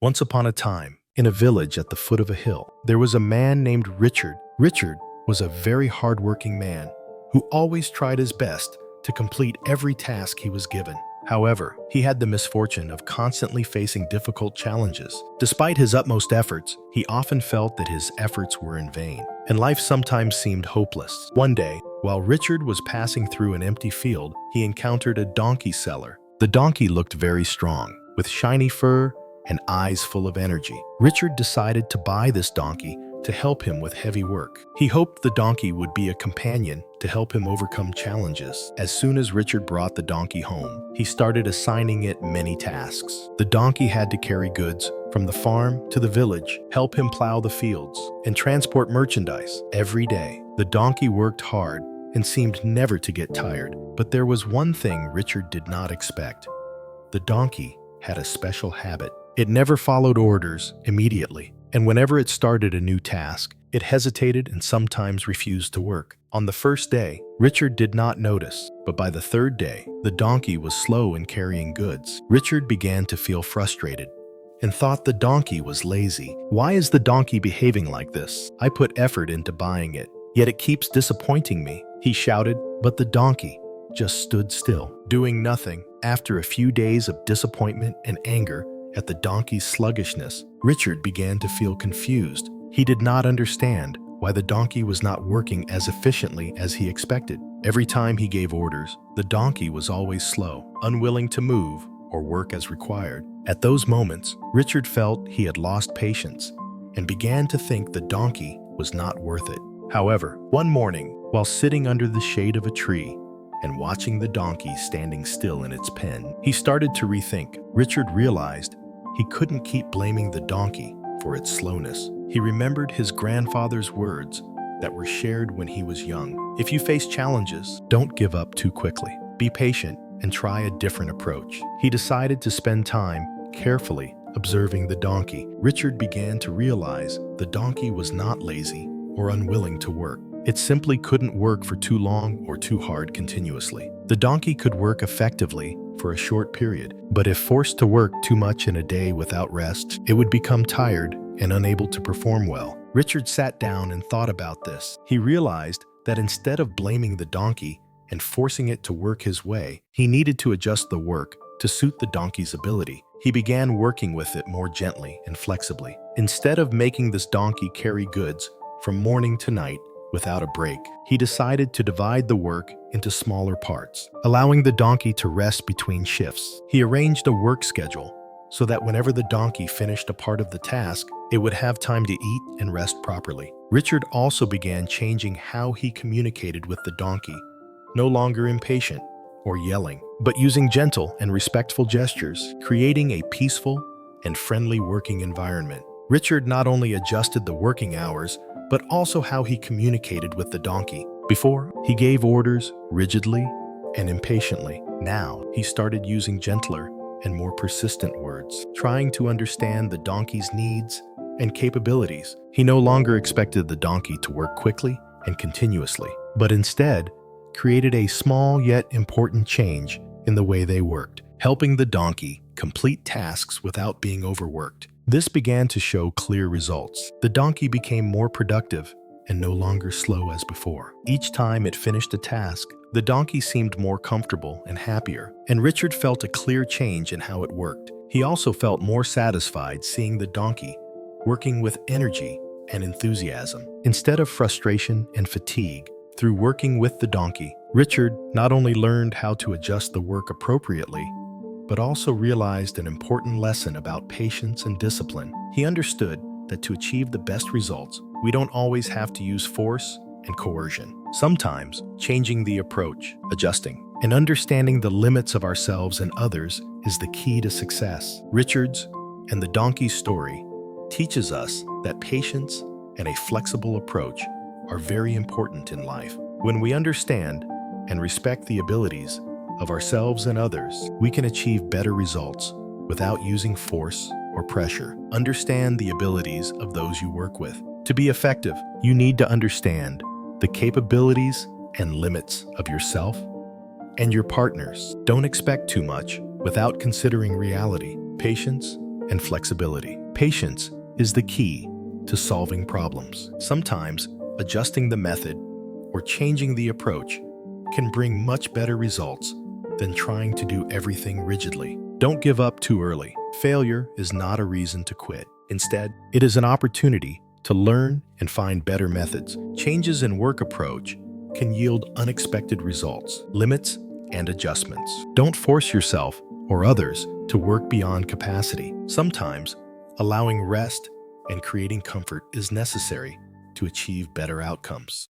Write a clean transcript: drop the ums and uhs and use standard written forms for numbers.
Once upon a time, in a village at the foot of a hill, there was a man named Richard. Richard was a very hardworking man who always tried his best to complete every task he was given. However, he had the misfortune of constantly facing difficult challenges. Despite his utmost efforts, he often felt that his efforts were in vain, and life sometimes seemed hopeless. One day, while Richard was passing through an empty field, he encountered a donkey seller. The donkey looked very strong, with shiny fur and eyes full of energy. Richard decided to buy this donkey to help him with heavy work. He hoped the donkey would be a companion to help him overcome challenges. As soon as Richard brought the donkey home, he started assigning it many tasks. The donkey had to carry goods from the farm to the village, help him plow the fields, and transport merchandise. Every day, the donkey worked hard and seemed never to get tired. But there was one thing Richard did not expect. The donkey had a special habit. It never followed orders immediately, and whenever it started a new task, it hesitated and sometimes refused to work. On the first day, Richard did not notice, but by the third day, the donkey was slow in carrying goods. Richard began to feel frustrated and thought the donkey was lazy. Why is the donkey behaving like this? I put effort into buying it, yet it keeps disappointing me, he shouted, but the donkey just stood still, doing nothing. After a few days of disappointment and anger at the donkey's sluggishness, Richard began to feel confused. He did not understand why the donkey was not working as efficiently as he expected. Every time he gave orders, the donkey was always slow, unwilling to move or work as required. At those moments, Richard felt he had lost patience and began to think the donkey was not worth it. However, one morning, while sitting under the shade of a tree and watching the donkey standing still in its pen, he started to rethink. Richard realized he couldn't keep blaming the donkey for its slowness. He remembered his grandfather's words that were shared when he was young. If you face challenges, don't give up too quickly. Be patient and try a different approach. He decided to spend time carefully observing the donkey. Richard began to realize the donkey was not lazy or unwilling to work. It simply couldn't work for too long or too hard continuously. The donkey could work effectively for a short period, but if forced to work too much in a day without rest, it would become tired and unable to perform well. Richard sat down and thought about this. He realized that instead of blaming the donkey and forcing it to work his way, he needed to adjust the work to suit the donkey's ability. He began working with it more gently and flexibly. Instead of making this donkey carry goods from morning to night without a break, he decided to divide the work into smaller parts, allowing the donkey to rest between shifts. He arranged a work schedule so that whenever the donkey finished a part of the task, it would have time to eat and rest properly. Richard also began changing how he communicated with the donkey, no longer impatient or yelling, but using gentle and respectful gestures, creating a peaceful and friendly working environment. Richard not only adjusted the working hours, but also how he communicated with the donkey. Before, he gave orders rigidly and impatiently. Now, he started using gentler and more persistent words, trying to understand the donkey's needs and capabilities. He no longer expected the donkey to work quickly and continuously, but instead created a small yet important change in the way they worked, helping the donkey complete tasks without being overworked. This began to show clear results. The donkey became more productive and no longer slow as before. Each time it finished a task, the donkey seemed more comfortable and happier, and Richard felt a clear change in how it worked. He also felt more satisfied seeing the donkey working with energy and enthusiasm, instead of frustration and fatigue. Through working with the donkey, Richard not only learned how to adjust the work appropriately, but also realized an important lesson about patience and discipline. He understood that to achieve the best results, we don't always have to use force and coercion. Sometimes, changing the approach, adjusting, and understanding the limits of ourselves and others is the key to success. Richard's and the donkey's story teaches us that patience and a flexible approach are very important in life. When we understand and respect the abilities of ourselves and others, we can achieve better results without using force or pressure. Understand the abilities of those you work with. To be effective, you need to understand the capabilities and limits of yourself and your partners. Don't expect too much without considering reality. Patience and flexibility. Patience is the key to solving problems. Sometimes adjusting the method or changing the approach can bring much better results than trying to do everything rigidly. Don't give up too early. Failure is not a reason to quit. Instead, it is an opportunity to learn and find better methods. Changes in work approach can yield unexpected results. Limits and adjustments. Don't force yourself or others to work beyond capacity. Sometimes, allowing rest and creating comfort is necessary to achieve better outcomes.